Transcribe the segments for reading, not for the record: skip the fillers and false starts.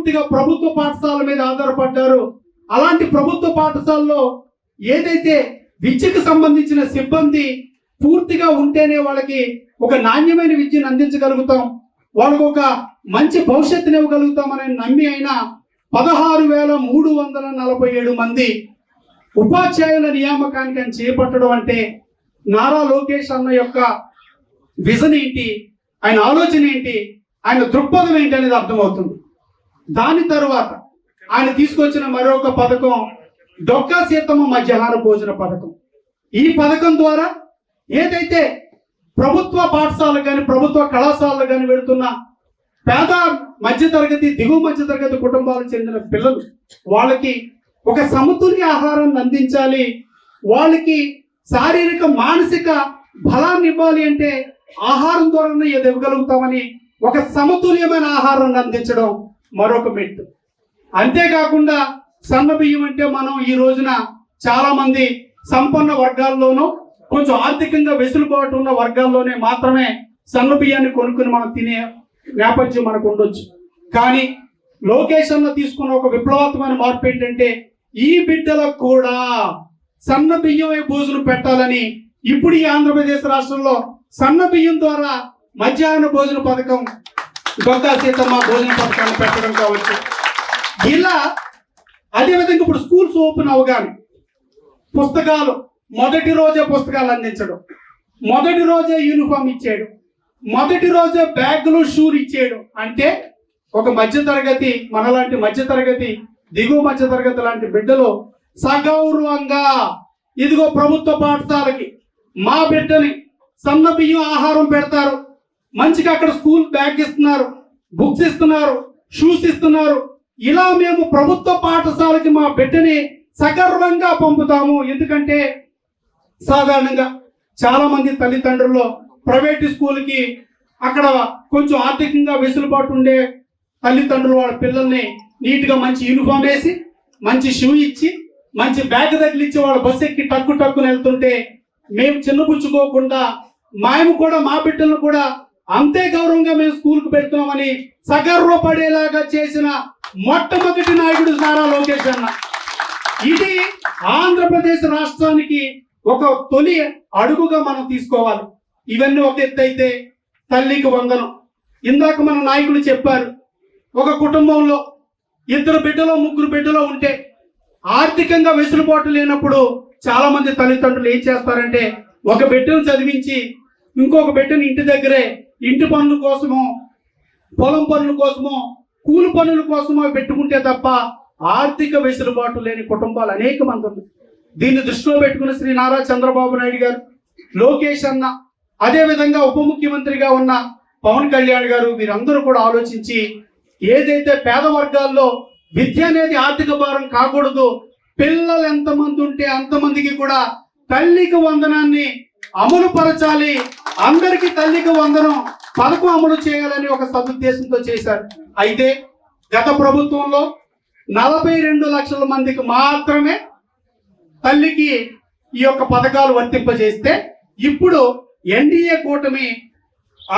పూర్తిగా ప్రభుత్వ పాఠశాల మీద ఆధారపడ్డారు. అలాంటి ప్రభుత్వ పాఠశాలలో ఏదైతే విద్యకు సంబంధించిన సిబ్బంది పూర్తిగా ఉంటేనే వాళ్ళకి ఒక నాణ్యమైన విద్యను అందించగలుగుతాం, వాళ్ళకు ఒక మంచి భవిష్యత్తుని ఇవ్వగలుగుతామని నమ్మి అయినా 16,347 మంది ఉపాధ్యాయుల నియామకానికి ఆయన చేపట్టడం అంటే నారా లోకేష్ అన్న యొక్క విజన్ ఏంటి, ఆయన ఆలోచన ఏంటి, ఆయన దృక్పథం ఏంటి అనేది అర్థమవుతుంది. దాని తరువాత ఆయన తీసుకొచ్చిన మరొక పథకం డొక్కా సీతమ్మ మధ్యాహ్న భోజన పథకం. ఈ పథకం ద్వారా ఏదైతే ప్రభుత్వ పాఠశాలకు కానీ ప్రభుత్వ కళాశాలకు కానీ వెళుతున్న పేద మధ్యతరగతి దిగువ మధ్యతరగతి కుటుంబాలకు చెందిన పిల్లలు వాళ్ళకి ఒక సమతుల్య ఆహారాన్ని అందించాలి, వాళ్ళకి శారీరక మానసిక బలాన్ని ఇవ్వాలి అంటే ఆహారం ద్వారానే ఏది ఇవ్వగలుగుతామని ఒక సమతుల్యమైన ఆహారాన్ని అందించడం మరొక మెట్టు. అంతేకాకుండా సన్న బియ్యం అంటే మనం ఈ రోజున చాలా మంది సంపన్న వర్గాల్లోనూ కొంచెం ఆర్థికంగా వెసులుబాటు ఉన్న వర్గాల్లోనే మాత్రమే సన్న బియ్యాన్ని కొనుక్కుని మనం తినే నేపథ్యం మనకు ఉండొచ్చు. కానీ లోకేష్ అన్న తీసుకున్న ఒక విప్లవాత్మకమైన మార్పు ఏంటంటే ఈ బిడ్డలకు కూడా సన్న బియ్యమే భోజనం పెట్టాలని ఇప్పుడు ఈ ఆంధ్రప్రదేశ్ రాష్ట్రంలో సన్న బియ్యం ద్వారా మధ్యాహ్న భోజన పథకం, డొక్కా సీతమ్మ భోజన పథకాన్ని పెట్టడం కావచ్చు. ఇలా అదేవిధంగా ఇప్పుడు స్కూల్స్ ఓపెన్ అవగానే పుస్తకాలు మొదటి రోజే పుస్తకాలు అందించడం, మొదటి రోజే యూనిఫామ్ ఇచ్చేయడం, మొదటి రోజే బ్యాగులు షూలు ఇచ్చేయడం అంటే ఒక మధ్యతరగతి మనలాంటి మధ్యతరగతి దిగువ మధ్యతరగతి లాంటి బిడ్డలు సగౌరవంగా ఇదిగో ప్రభుత్వ పాఠశాలకి మా బిడ్డని సన్న బియ్యం ఆహారం పెడతారు, మంచిగా అక్కడ స్కూల్ బ్యాగ్ ఇస్తున్నారు, బుక్స్ ఇస్తున్నారు, షూస్ ఇస్తున్నారు. ఇలా మేము ప్రభుత్వ పాఠశాలకి మా బిడ్డని సగర్వంగా పంపుతాము. ఎందుకంటే సాధారణంగా చాలా మంది తల్లిదండ్రుల్లో ప్రైవేట్ స్కూల్కి అక్కడ కొంచెం ఆర్థికంగా వెసులుబాటు ఉండే తల్లిదండ్రులు వాళ్ళ పిల్లల్ని నీట్గా మంచి యూనిఫామ్ వేసి మంచి షూ ఇచ్చి మంచి బ్యాగ్ తగిలిచ్చి వాళ్ళ బస్సు ఎక్కి టక్కుని వెళ్తుంటే మేము చిన్నపుచ్చుకోకుండా మేము కూడా మా బిడ్డలను కూడా అంతే గౌరవంగా మేము స్కూల్కి పెడుతున్నామని సగర్వపడేలాగా చేసిన మొట్టమొదటి నాయకుడు నారా లోకేష్ అన్న. ఇది ఆంధ్రప్రదేశ్ రాష్ట్రానికి ఒక తొలి అడుగుగా మనం తీసుకోవాలి. ఇవన్నీ ఒక ఎత్తు అయితే తల్లికి వందనం. ఇందాక మన నాయకులు చెప్పారు, ఒక కుటుంబంలో 2 బిడ్డలో 3 బిడ్డలో ఉంటే ఆర్థికంగా వెసులుబాటు లేనప్పుడు చాలా మంది తల్లిదండ్రులు ఏం చేస్తారంటే ఒక బిడ్డను చదివించి ఇంకొక బిడ్డను ఇంటి దగ్గరే ఇంటి పనుల కోసమో పొలం పనుల కోసమో కూలి పనుల కోసమో పెట్టుకుంటే తప్ప ఆర్థిక వెసులుబాటు లేని కుటుంబాలు అనేక మంది ఉన్నాయి. దీన్ని దృష్టిలో పెట్టుకున్న శ్రీ నారా చంద్రబాబు నాయుడు గారు, లోకేష్ అన్న, అదేవిధంగా ఉప ముఖ్యమంత్రిగా ఉన్న పవన్ కళ్యాణ్ గారు వీరందరూ కూడా ఆలోచించి ఏదైతే పేద వర్గాల్లో విద్య అనేది ఆర్థిక భారం కాకూడదు, పిల్లలు ఎంతమంది ఉంటే అంతమందికి కూడా తల్లికి వందనాన్ని అమలు పరచాలి, అందరికీ తల్లికి వందనం పథకం అమలు చేయాలని ఒక సదుద్దేశంతో చేశారు. అయితే గత ప్రభుత్వంలో 42 లక్షల మందికి మాత్రమే తల్లికి ఈ యొక్క పథకాలు వర్తింపజేస్తే ఇప్పుడు ఎన్డీఏ కూటమి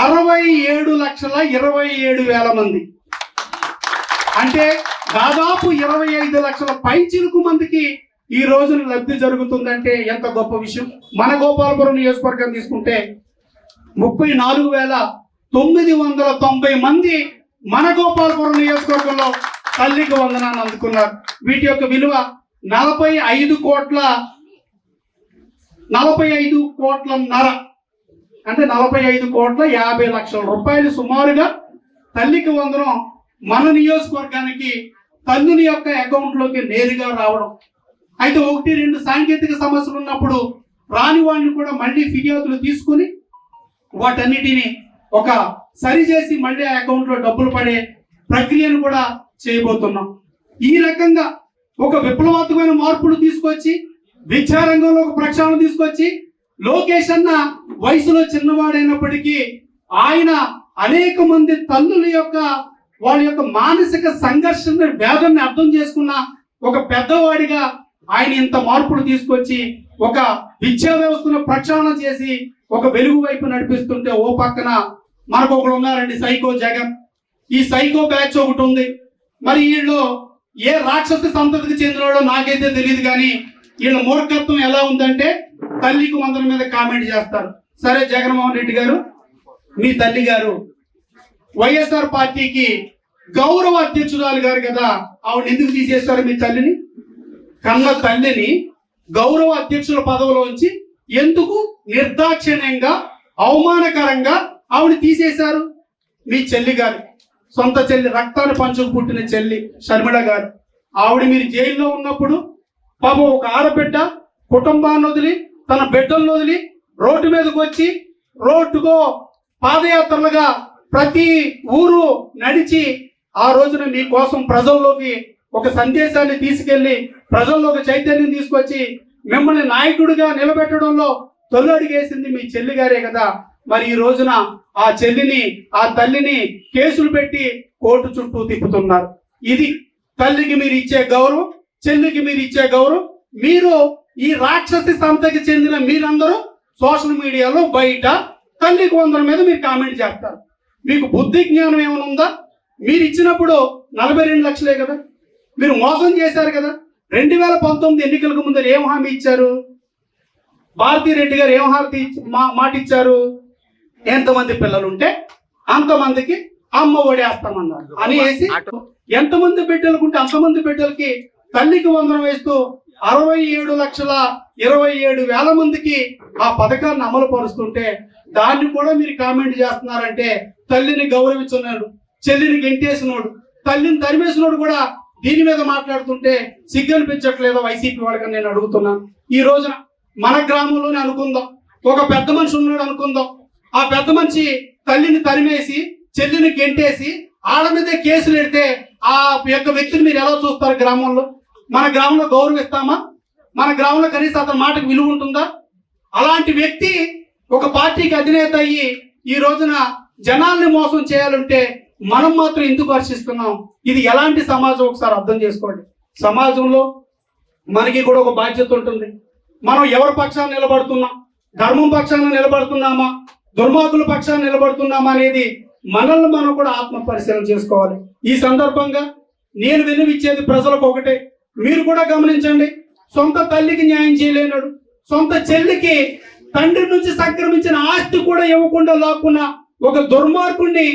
67,27,000 మంది అంటే దాదాపు 25 లక్షల పైచిలుకు మందికి ఈ రోజున లబ్ధి జరుగుతుందంటే ఎంత గొప్ప విషయం. మన గోపాలపురం నియోజకవర్గం తీసుకుంటే 34,990 మంది మన గోపాలపురం నియోజకవర్గంలో తల్లికి వందనాన్ని అందుకున్నారు. వీటి యొక్క విలువ 45 కోట్లన్నర అంటే 45,50,00,000 రూపాయలు సుమారుగా తల్లికి వందనం మన నియోజకవర్గానికి తల్లుని యొక్క అకౌంట్లోకి నేరుగా రావడం. అయితే 1-2 సాంకేతిక సమస్యలు ఉన్నప్పుడు రాని వాడిని కూడా మళ్ళీ ఫిర్యాదులు తీసుకుని వాటన్నిటిని ఒక సరిచేసి మళ్ళీ ఆ అకౌంట్లో డబ్బులు పడే ప్రక్రియను కూడా చేయబోతున్నాం. ఈ రకంగా ఒక విప్లవాత్మకమైన మార్పులు తీసుకొచ్చి విద్యారంగంలో ఒక ప్రక్షాళన తీసుకొచ్చి లోకేష్ అన్న వయసులో చిన్నవాడైనప్పటికీ ఆయన అనేక మంది తల్లుల యొక్క వాళ్ళ యొక్క మానసిక సంఘర్షణ వేదనని అర్థం చేసుకున్న ఒక పెద్దవాడిగా ఆయన ఇంత మార్పులు తీసుకొచ్చి ఒక విద్యా వ్యవస్థను ప్రక్షాళన చేసి ఒక వెలుగు వైపు నడిపిస్తుంటే ఓ పక్కన మనకు ఒకడు ఉన్నారండి సైకో జగన్. ఈ సైకో బ్యాచ్ ఒకటి ఉంది. మరి వీళ్ళు ఏ రాక్షస సంతతికి చెందినవాడో నాకైతే తెలియదు, కానీ వీళ్ళ మూర్ఖత్వం ఎలా ఉందంటే తల్లికి వందల మీద కామెంట్ చేస్తారు. సరే జగన్మోహన్ రెడ్డి గారు, మీ తల్లి గారు వైఎస్ఆర్ పార్టీకి గౌరవ అధ్యక్షురాలు గారు కదా, ఆవిడ ఎందుకు తీసేస్తారు? మీ తల్లిని, కన్న తల్లిని గౌరవ అధ్యక్షుల పదవిలోంచి ఎందుకు నిర్దాక్షిణ్యంగా అవమానకరంగా ఆవిడ తీసేశారు? మీ చెల్లి గారు, సొంత చెల్లి, రక్తాన్ని పంచుకు పుట్టిన చెల్లి షర్మిళ గారు, ఆవిడ మీరు జైల్లో ఉన్నప్పుడు పాపం ఒక ఆడబిడ్డ కుటుంబాన్ని వదిలి తన బిడ్డలను వదిలి రోడ్డు మీదకి వచ్చి రోడ్డుకో పాదయాత్రలుగా ప్రతి ఊరు నడిచి ఆ రోజున మీకోసం ప్రజల్లోకి ఒక సందేశాన్ని తీసుకెళ్లి ప్రజల్లోకి చైతన్యం తీసుకొచ్చి మిమ్మల్ని నాయకుడిగా నిలబెట్టడంలో తొలి అడుగేసింది మీ చెల్లి గారే కదా. మరి ఈ రోజున ఆ చెల్లిని, ఆ తల్లిని కేసులు పెట్టి కోర్టు చుట్టూ తిప్పుతున్నారు. ఇది తల్లికి మీరు ఇచ్చే గౌరవం, చెల్లికి మీరు ఇచ్చే గౌరవం. మీరు ఈ రాక్షసి సంతకి చెందిన మీరందరూ సోషల్ మీడియాలో బయట తల్లికి వందల మీద మీరు కామెంట్ చేస్తారు. మీకు బుద్ధి జ్ఞానం ఏమైనా ఉందా? మీరు ఇచ్చినప్పుడు 42 లక్షలే కదా, మీరు మోసం చేశారు కదా. 2019 ఎన్నికలకు ముందు ఏం హామీ ఇచ్చారు? భారతీ రెడ్డి గారు ఏం మాట ఇచ్చారు? ఎంతమంది పిల్లలు ఉంటే అంతమందికి అమ్మ ఒడేస్తామన్నారు అని వేసి, ఎంతమంది బిడ్డలకు ఉంటే అంతమంది బిడ్డలకి తల్లికి వందనం వేస్తూ 67,27,000 మందికి ఆ పథకాన్ని అమలు పరుస్తుంటే దాన్ని కూడా మీరు కామెంట్ చేస్తున్నారంటే తల్లిని గౌరవించున్నాడు, చెల్లిని గెంటేసినోడు, తల్లిని తరిమేసినోడు కూడా దీని మీద మాట్లాడుతుంటే సిగ్గు అనిపించట్లేదో వైసీపీ వాళ్ళకని నేను అడుగుతున్నాను. ఈ రోజున మన గ్రామంలోనే అనుకుందాం, ఒక పెద్ద మనిషి ఉన్నాడు అనుకుందాం. ఆ పెద్ద మనిషి తల్లిని తరిమేసి చెల్లిని గెంటేసి ఆడ మీదే కేసులు పెడితే ఆ యొక్క వ్యక్తిని మీరు ఎలా చూస్తారు? గ్రామంలో, మన గ్రామంలో గౌరవిస్తామా? మన గ్రామంలో కనీసం అతని మాటకు విలువ ఉంటుందా? అలాంటి వ్యక్తి ఒక పార్టీకి అధినేత అయ్యి ఈ రోజున జనాల్ని మోసం చేయాలంటే మనం మాత్రం ఎందుకు హర్షిస్తున్నాం? ఇది ఎలాంటి సమాజం ఒకసారి అర్థం చేసుకోండి. సమాజంలో మనకి కూడా ఒక బాధ్యత ఉంటుంది. మనం ఎవరి పక్షాన్ని నిలబడుతున్నాం? ధర్మం పక్షాన నిలబడుతున్నామా, దుర్మార్గుల పక్షాన్ని నిలబడుతున్నామా అనేది మనల్ని మనం కూడా ఆత్మ పరిశీలన చేసుకోవాలి. ఈ సందర్భంగా నేను విన్నవించేది ప్రజలకు ఒకటే, మీరు కూడా గమనించండి. సొంత తల్లికి న్యాయం చేయలేనాడు, సొంత చెల్లికి తండ్రి నుంచి సంక్రమించిన ఆస్తి కూడా ఇవ్వకుండా లాక్కున్న ఒక దుర్మార్గుణ్ణి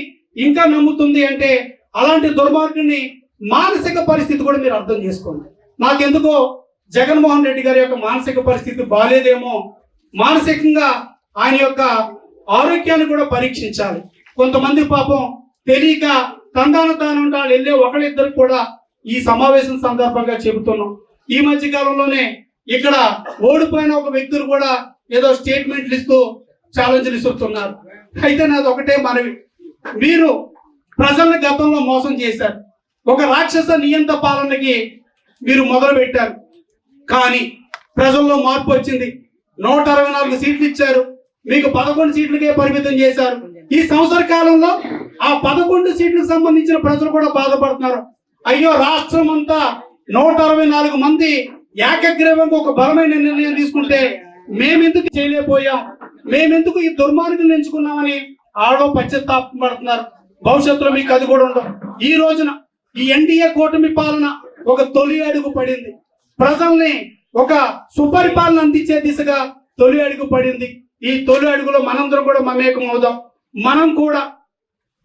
ఇంకా నమ్ముతుంది అంటే అలాంటి దుర్మార్గుని మానసిక పరిస్థితి కూడా మీరు అర్థం చేసుకోండి. నాకెందుకో జగన్మోహన్ రెడ్డి గారి యొక్క మానసిక పరిస్థితి బాలేదేమో, మానసికంగా ఆయన యొక్క ఆరోగ్యాన్ని కూడా పరీక్షించాలి. కొంతమంది పాపం తెలియక తందాన తాను వెళ్ళే ఒకళ్ళిద్దరు కూడా ఈ సమావేశం సందర్భంగా చెబుతున్నాం. ఈ మధ్య కాలంలోనే ఇక్కడ ఓడిపోయిన ఒక వ్యక్తులు కూడా ఏదో స్టేట్మెంట్లు ఇస్తూ ఛాలెంజ్లు ఇస్తున్నారు. అయితే నాది ఒకటే మనవి, మీరు ప్రజల్ని గతంలో మోసం చేశారు, ఒక రాక్షస నియంత పాలనకి మీరు మొదలు పెట్టారు. కానీ ప్రజల్లో మార్పు వచ్చింది. 164 సీట్లు ఇచ్చారు, మీకు 11 సీట్లకే పరిమితం చేశారు. ఈ సంవత్సర కాలంలో ఆ 11 సీట్లకు సంబంధించిన ప్రజలు కూడా బాధపడుతున్నారు. అయ్యో, రాష్ట్రం అంతా 164 మంది ఏకగ్రీవంగా ఒక బలమైన నిర్ణయం తీసుకుంటే మేమెందుకు చేయలేకపోయాం, మేమెందుకు ఈ దుర్మార్గులను ఎంచుకున్నామని ఆడో పశ్చాత్తాపం పడుతున్నారు. భవిష్యత్తులో మీకు అది కూడా ఉండదు. ఈ రోజున ఈ ఎన్డీఏ కూటమి పాలన ఒక తొలి అడుగు పడింది, ప్రజల్ని ఒక సుపరిపాలన అందించే దిశగా తొలి అడుగు పడింది. ఈ తొలి అడుగులో మనందరం కూడా మమేకం అవుదాం. మనం కూడా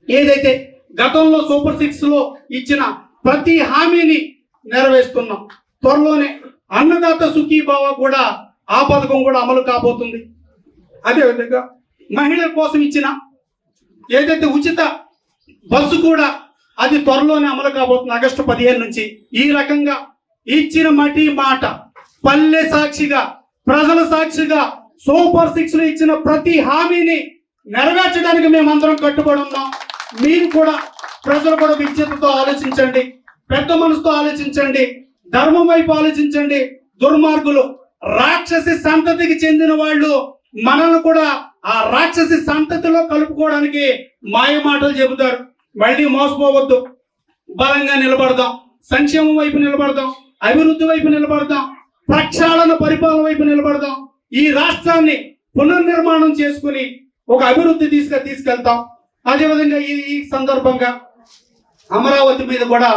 ఏదైతే గతంలో సూపర్ 6 లో ఇచ్చిన ప్రతి హామీని నెరవేరుస్తున్నాం. త్వరలోనే అన్నదాత సుఖీభావ కూడా ఆ పథకం కూడా అమలు కాబోతుంది. అదేవిధంగా మహిళల కోసం ఇచ్చిన ఏదైతే ఉచిత బస్సు కూడా అది త్వరలోనే అమలు కాబోతుంది ఆగస్టు 15 నుంచి. ఈ రకంగా ఇచ్చిన మటి మాట పల్లె సాక్షిగా, ప్రజల సాక్షిగా సూపర్ 6 లో ఇచ్చిన ప్రతి హామీని నెరవేర్చడానికి మేమందరం కట్టుబడి ఉన్నాం. మీరు కూడా, ప్రజలు కూడా విజ్ఞతతో ఆలోచించండి, పెద్ద మనసుతో ఆలోచించండి, ధర్మం వైపు ఆలోచించండి. దుర్మార్గులు, రాక్షసి సంతతికి చెందిన వాళ్ళు మనల్ని కూడా ఆ రాక్షసి సంతతిలో కలుపుకోవడానికి మాయ మాటలు చెబుతారు. మళ్ళీ మోసపోవద్దు, బలంగా నిలబడదాం, సంక్షేమం వైపు నిలబడదాం, అభివృద్ధి వైపు నిలబడదాం, ప్రక్షాళన పరిపాలన వైపు నిలబడదాం. ఈ రాష్ట్రాన్ని పునర్నిర్మాణం చేసుకుని ఒక అభివృద్ధి తీసుకెళ్తాం. అదేవిధంగా ఈ సందర్భంగా అమరావతి మీద కూడా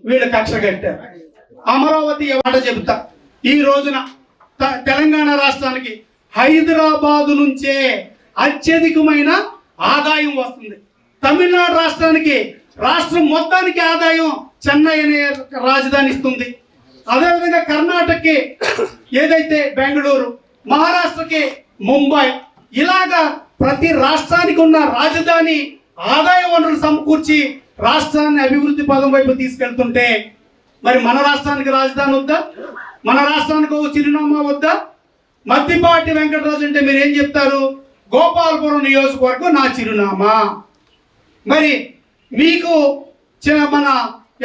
వీళ్ళు కక్ష కట్టారు. అమరావతి మాట చెబుతా. ఈ రోజున తెలంగాణ రాష్ట్రానికి హైదరాబాదు నుంచే అత్యధికమైన ఆదాయం వస్తుంది. తమిళనాడు రాష్ట్రానికి, రాష్ట్రం మొత్తానికి ఆదాయం చెన్నై అనే రాజధాని ఇస్తుంది. అదేవిధంగా కర్ణాటకకి ఏదైతే బెంగళూరు, మహారాష్ట్రకి ముంబై, ఇలాగా ప్రతి రాష్ట్రానికి ఉన్న రాజధాని ఆదాయ వనరులు సమకూర్చి రాష్ట్రాన్ని అభివృద్ధి పదం వైపు తీసుకెళ్తుంటే మరి మన రాష్ట్రానికి రాజధాని వద్దా? మన రాష్ట్రానికి ఒక చిరునామా వద్దా? మద్దిపాటి వెంకటరాజు అంటే మీరు ఏం చెప్తారు? గోపాలపురం నియోజకవర్గం నా చిరునామా. మరి మీకు మన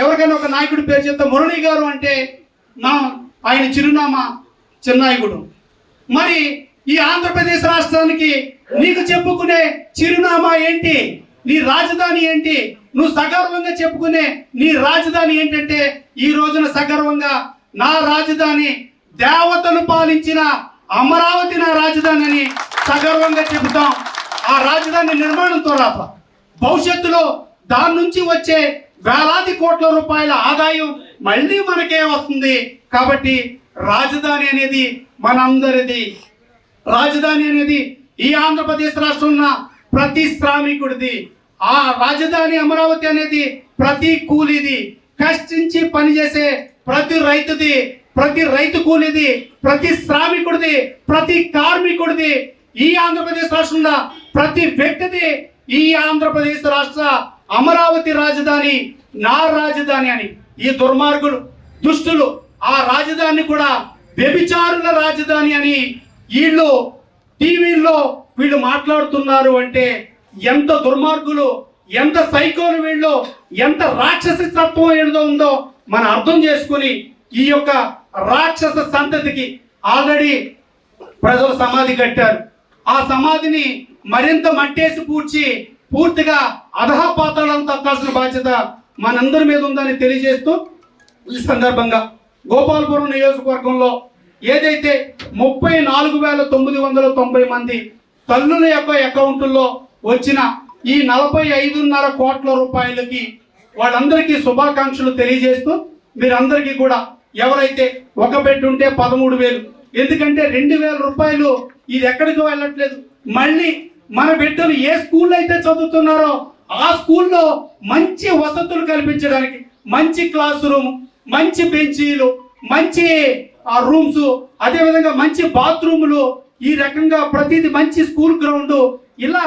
ఎవరికైనా ఒక నాయకుడి పేరు చెప్తా, మురళి గారు అంటే ఆయన చిరునామా చిన్నాయకుడు. మరి ఈ ఆంధ్రప్రదేశ్ రాష్ట్రానికి నీకు చెప్పుకునే చిరునామా ఏంటి? నీ రాజధాని ఏంటి? నువ్వు సగర్వంగా చెప్పుకునే నీ రాజధాని ఏంటంటే ఈ రోజున సగర్వంగా నా రాజధాని దేవతలు పాలించిన అమరావతి నా రాజధాని అని సగర్వంగా చెబుతాం. ఆ రాజధాని నిర్మాణం తర్వాత భవిష్యత్తులో దాని నుంచి వచ్చే వేలాది కోట్ల రూపాయల ఆదాయం మళ్ళీ మనకే వస్తుంది. కాబట్టి రాజధాని అనేది మనందరిది. రాజధాని అనేది ఈ ఆంధ్రప్రదేశ్ రాష్ట్రం ఉన్న ప్రతి శ్రామికుడిది. ఆ రాజధాని అమరావతి అనేది ప్రతి కూలీది, కష్టించి పనిచేసే ప్రతి రైతుది, ప్రతి రైతు కూలీది, ప్రతి శ్రామికుడిది, ప్రతి కార్మికుడిది. ఈ ఆంధ్రప్రదేశ్ రాష్ట్రంలో ప్రతి వ్యక్తిది. ఈ ఆంధ్రప్రదేశ్ రాష్ట్ర అమరావతి రాజధాని నా రాజధాని అని ఈ దుర్మార్గులు, దుష్టులు ఆ రాజధాని కూడా వ్యభిచారుల రాజధాని అని వీళ్ళు టీవీల్లో వీళ్ళు మాట్లాడుతున్నారు. అంటే ఎంత దుర్మార్గులు, ఎంత సైకోలు వీళ్ళు, ఎంత రాక్షసి తత్వం ఏదో ఉందో మనం అర్థం చేసుకుని ఈ యొక్క రాక్షస సంతతికి ఆల్రెడీ ప్రజలు సమాధి కట్టారు. ఆ సమాధిని మరింత మట్టేసి పూర్తిగా అధఃపాతాళం తక్కాల్సిన బాధ్యత మనందరి మీద ఉందని తెలియజేస్తూ ఈ సందర్భంగా గోపాలపురం నియోజకవర్గంలో ఏదైతే 34,990 మంది తల్లుల యొక్క అకౌంట్లో వచ్చిన ఈ 45.5 కోట్ల రూపాయలకి వాళ్ళందరికీ శుభాకాంక్షలు తెలియజేస్తూ మీరందరికీ కూడా ఎవరైతే ఒక బెడ్ ఉంటే 13,000, ఎందుకంటే 2,000 రూపాయలు ఇది ఎక్కడికి వెళ్ళట్లేదు. మళ్ళీ మన బిడ్డలు ఏ స్కూల్లో అయితే చదువుతున్నారో ఆ స్కూల్లో మంచి వసతులు కల్పించడానికి మంచి క్లాస్ రూమ్, మంచి బెంచీలు, మంచి రూమ్స్, అదేవిధంగా మంచి బాత్రూములు, ఈ రకంగా ప్రతిదీ మంచి స్కూల్ గ్రౌండ్, ఇలా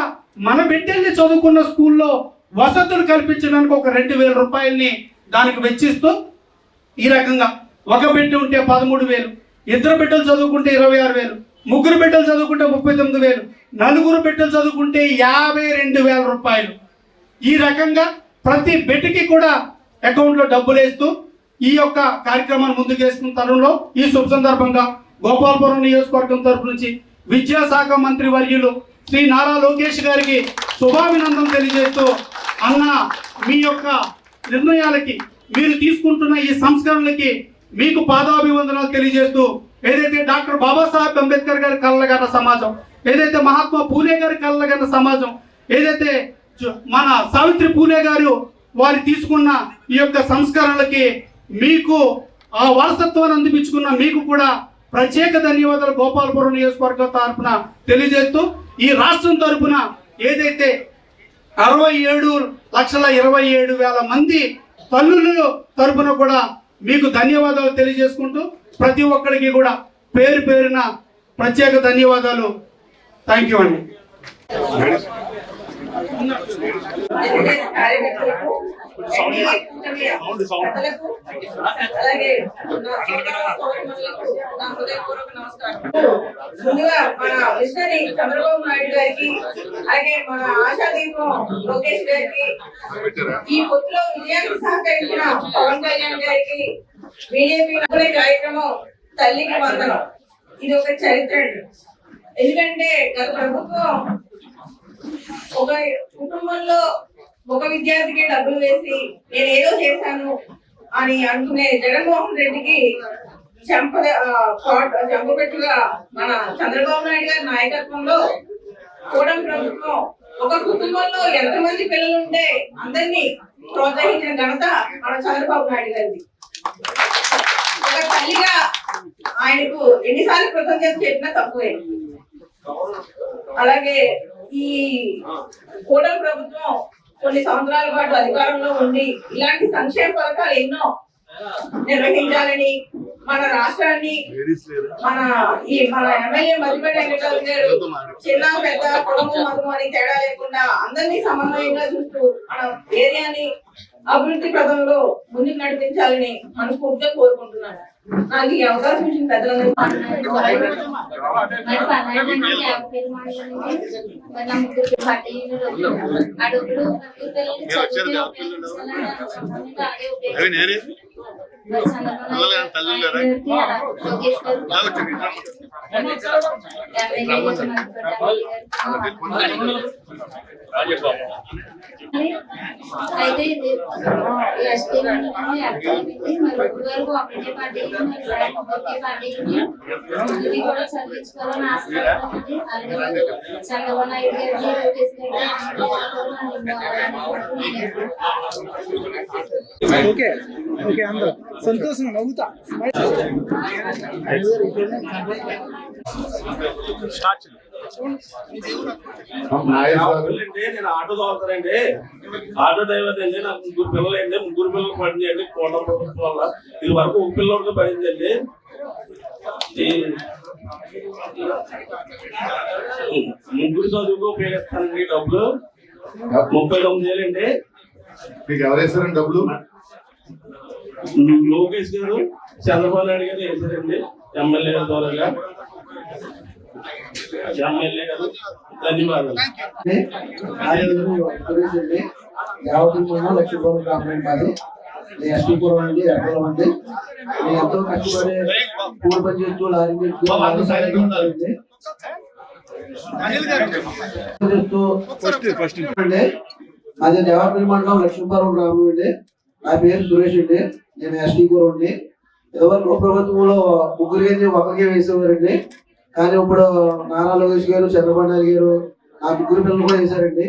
మన బిడ్డల్ని చదువుకున్న స్కూల్లో వసతులు కల్పించడానికి ఒక 2,000 రూపాయలని దానికి వెచ్చిస్తూ ఈ రకంగా ఒక బిడ్డ ఉంటే 13,000, ఇద్దరు బిడ్డలు చదువుకుంటే 26,000, ముగ్గురు బిడ్డలు చదువుకుంటే 39,000, నలుగురు బిడ్డలు చదువుకుంటే 52,000 రూపాయలు. ఈ రకంగా ప్రతి బిడ్డకి కూడా అకౌంట్లో డబ్బులు వేస్తూ ఈ యొక్క కార్యక్రమాన్ని ముందుకు వేసుకున్న తరుణంలో ఈ శుభ సందర్భంగా గోపాలపురం నియోజకవర్గం తరపు నుంచి విద్యాశాఖ మంత్రి వర్యులు శ్రీ నారా లోకేష్ గారికి శుభాభినందనలు తెలియజేస్తూ, అన్న మీ యొక్క నిర్ణయాలకి, మీరు తీసుకుంటున్న ఈ సంస్కరణలకి మీకు పాదాభివందనాలు తెలియజేస్తూ, ఏదైతే డాక్టర్ బాబాసాహెబ్ అంబేద్కర్ గారి కలలుగన్న సమాజం, ఏదైతే మహాత్మా పూలే గారి కలలుగన్న సమాజం, ఏదైతే మన సావిత్రి పూలే గారు వారు తీసుకున్న ఈ యొక్క సంస్కరణలకి మీకు ఆ వారసత్వాన్ని అందిపించుకున్న మీకు కూడా ప్రత్యేక ధన్యవాదాలు గోపాలపురం నియోజకవర్గం తరపున తెలియజేస్తూ, ఈ రాష్ట్రం తరపున ఏదైతే 67,27,000 మంది తల్లుల తరపున కూడా మీకు ధన్యవాదాలు తెలియజేసుకుంటూ ప్రతి ఒక్కరికి కూడా పేరు పేరున ప్రత్యేక ధన్యవాదాలు. థ్యాంక్ యూ అండి. ముందుగా మన మిషనరీ చంద్రబాబు నాయుడు గారికి, అలాగే మన ఆశాదీపం లోకేష్ గారికి, ఈ పొత్తులో విజయానికి సహకరించిన పవన్ కళ్యాణ్ గారికి, బీజేపీ కార్యక్రమం తల్లికి వందనం. ఇది ఒక చరిత్ర. ఎందుకంటే గత ప్రభుత్వం ఒక కుటుంబంలో ఒక విద్యార్థికి డబ్బులు వేసి నేను ఏదో చేశాను అని అనుకునే జగన్మోహన్ రెడ్డికి చెంపపెట్టుగా మన చంద్రబాబు నాయుడు గారి నాయకత్వంలో కూటమి ప్రభుత్వం ఒక కుటుంబంలో ఎంతమంది పిల్లలు ఉంటే అందరినీ ప్రోత్సహించిన ఘనత మన చంద్రబాబు నాయుడు గారిది. ఒక తల్లిగా ఆయనకు ఎన్నిసార్లు కృతజ్ఞత చెప్పినా తక్కువే. అలాగే ఈ కూటమి ప్రభుత్వం కొన్ని సంవత్సరాల పాటు అధికారంలో ఉండి ఇలాంటి సంక్షేమ పథకాలు ఎన్నో నిర్వహించాలని మన రాష్ట్రాన్ని మన ఎమ్మెల్యే మధ్యపడి వెంకటరావు గారు చిన్న పెద్ద కుటుంబం మతం అని తేడా లేకుండా అందరినీ సమన్వయంగా చూస్తూ మన ఏరియాని అభివృద్ధి పథంలో ముందుకు నడిపించాలని మనస్ఫూర్తిగా కోరుకుంటున్నాను. నాకు ఈ అవకాశం ఇచ్చిన పెద్దలందరూ అయితే ఇది వరకు ఒకటే పార్టీ ఒకే పార్టీ ఇది కూడా చదివించుకోవాలని ఆశపడుతుంది. అలాగే చంద్రబాబు నాయుడు గారికి లోకేష్ గారికి ఓకే ఓకే అందరూ సంతోషం నవ్వుతా నేను ఆటో తోలుతానండి. ఆటో డ్రైవర్ అండి. నాకు ముగ్గురు పిల్లలు అండి. ముగ్గురు పిల్లలు పడిందండి కోటం ప్రభుత్వం వల్ల. ఇది వరకు ఒక పిల్లలకి పడిందండి. ముగ్గురు చదువుకు ఉపయోగిస్తానండి డబ్బులు 39,000 అండి. మీకు ఎవరేసారండి డబ్బులు? లోకేష్ గారు చంద్రబాబు నాయుడు గారు వేసారండి. ఎమ్మెల్యే గారి ద్వారా ఎమ్మెల్యే గారు ధన్యవాదాలు. లక్ష్మీపురం గ్రామం కాదు, నేను ఎస్టీపురం అండి, ఎర్రలం అండి. నేను ఎంతో కష్టపడి పూల పని చేస్తూ లారీ అండి. అది దేవాపల్లి మండలం లక్ష్మీపురం గ్రామం అండి. నా పేరు సురేష్ అండి. నేను ఎస్టీపురం అండి. ఇదివరకు ప్రభుత్వంలో ముగ్గురికి ఒకరికే వేసేవారండి. కానీ ఇప్పుడు నారా లోకేష్ గారు, చంద్రబాబు నాయుడు గారు ఆ ముగ్గురు పిల్లలు కూడా వేశారండి.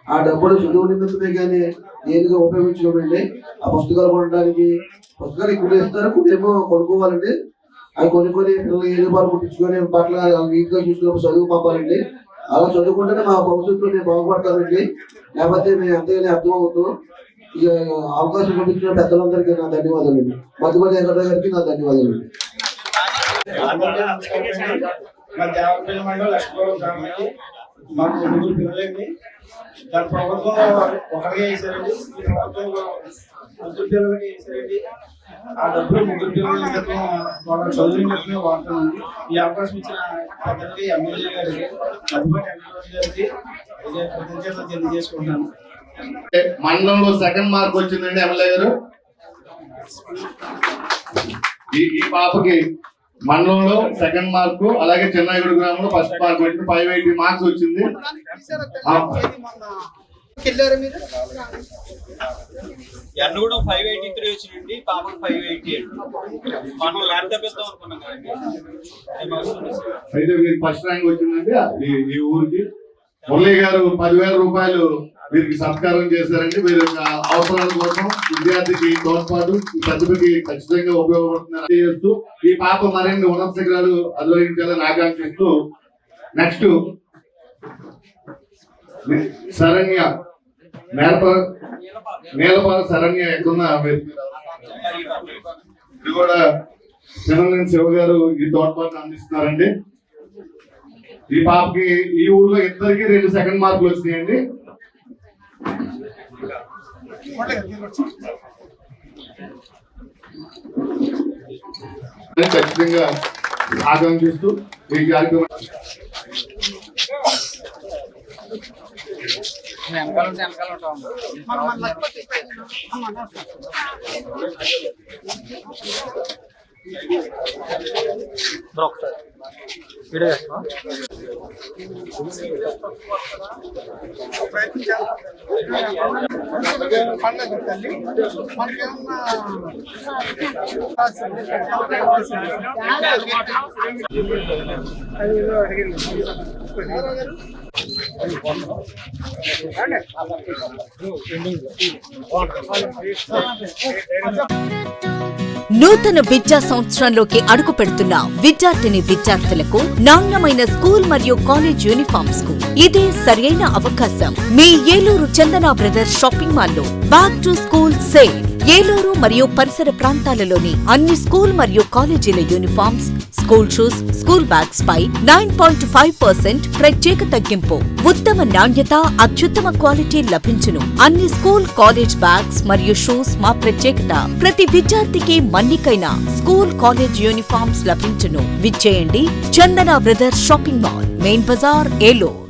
ఆ డబ్బులు చదువు నిమిత్తమే కానీ దేనికి ఉపయోగించుకోమండి. ఆ పుస్తకాలు కొనడానికి పుస్తకాలు ఇప్పుడు ఇస్తారు, కొన్నేమో కొనుక్కోవాలండి. అవి కొనుక్కొని పిల్లలు ఏడుపాలు కుట్టించుకొని బట్టలు నీట్గా చూసుకున్నప్పుడు చదువు పంపాలండి. అలా చదువుకుంటేనే మా భవిష్యత్తులో మేము బాగుపడతామండి. లేకపోతే మేము ఎంతగానే అర్థం అవుతాం. ఈ అవకాశం కల్పించిన పెద్దలందరికీ నా ధన్యవాదాలు అండి. మధుమతి వెంకటరావు గారికి నా ధన్యవాదాలు అండి. మా దేవపల్లి మండలం లక్ష్మీపురం గ్రామానికి మాకు ముగ్గురు పిల్లలండి. దాని ప్రభుత్వంలో ఒకరిగా వేసారండి. ఈ ప్రభుత్వంలో ముగ్గురు పిల్లలకి వేసారండి. ఆ డబ్బులు ముగ్గురు పిల్లల క్రితం వాళ్ళ చదువు క్రితమే వాడుతామండి. ఈ అవకాశం ఇచ్చిన పెద్దలకి ఎమ్మెల్యే గారికి మధ్యపాటి వెంకటరావు గారికి కృతజ్ఞతలు తెలియజేసుకుంటున్నాను. మండలంలో సెకండ్ మార్క్ వచ్చిందండి ఎమ్మెల్యే గారు. ఈ పాపకి మండలంలో సెకండ్ మార్కు, అలాగే చెన్నాయిగూడ గ్రామంలో ఫస్ట్ మార్క్ వచ్చింది. 580 మార్క్స్ వచ్చింది. ఎర్రగూడెం 583 వచ్చిందండి. పాపకు 580 అండి. మనం ల్యాప్టాప్ ఇద్దాం అనుకున్నాం కదండి. అయితే మీరు ఫస్ట్ ర్యాంక్ వచ్చిందండి ఈ ఊరికి. మురళి గారు 10,000 రూపాయలు వీరికి సత్కారం చేశారండి. వీరి అవసరాల కోసం విద్యార్థికి తోడ్పాటు ఈ ప్రతిభకి ఖచ్చితంగా ఉపయోగపడుతున్నారు చేస్తూ ఈ పాప మరిన్ని ఉన్నత శిఖరాలు అధిరోహించాలని ఆకాంక్షిస్తూ నెక్స్ట్ శరణ్య నీలపాల శరణ్య ఎక్కడున్న ఇది కూడా చిన్ననేని శివ గారు ఈ తోడ్పాటును అందిస్తున్నారండి. ఈ పాపకి ఈ ఊర్లో ఇద్దరికి 2 సెకండ్ మార్కులు వచ్చినాయండి. ఖచ్చితంగా ఆకాంక్షిస్తూ ఈ కార్యక్రమం అడిగింది నూతన విద్యా సంవత్సరంలోకి అడుగు పెడుతున్న విద్యార్థులకు నాణ్యమైన స్కూల్ మరియు కాలేజ్ యూనిఫామ్స్ కు ఇదే సరైన అవకాశం. మీ Eluru Chandana brothers shopping mall లో back to school sale. Eluru మరియు పరిసర ప్రాంతాలలోని అన్ని స్కూల్ మరియు కాలేజీల uniforms, school shoes, school bags పై 9.5% ప్రత్యేక తగ్గింపు. ఉత్తమ నాణ్యత, అత్యుత్తమ క్వాలిటీ లభించును. అన్ని స్కూల్, కాలేజ్ బ్యాగ్స్ మరియు షూస్ మా ప్రత్యేకత. ప్రతి విద్యార్థికి మన్నికైన స్కూల్, కాలేజ్ యూనిఫామ్స్ లభించును. విచ్చేయండి Chandana brothers shopping mall, main బజార్, ఏలూరు.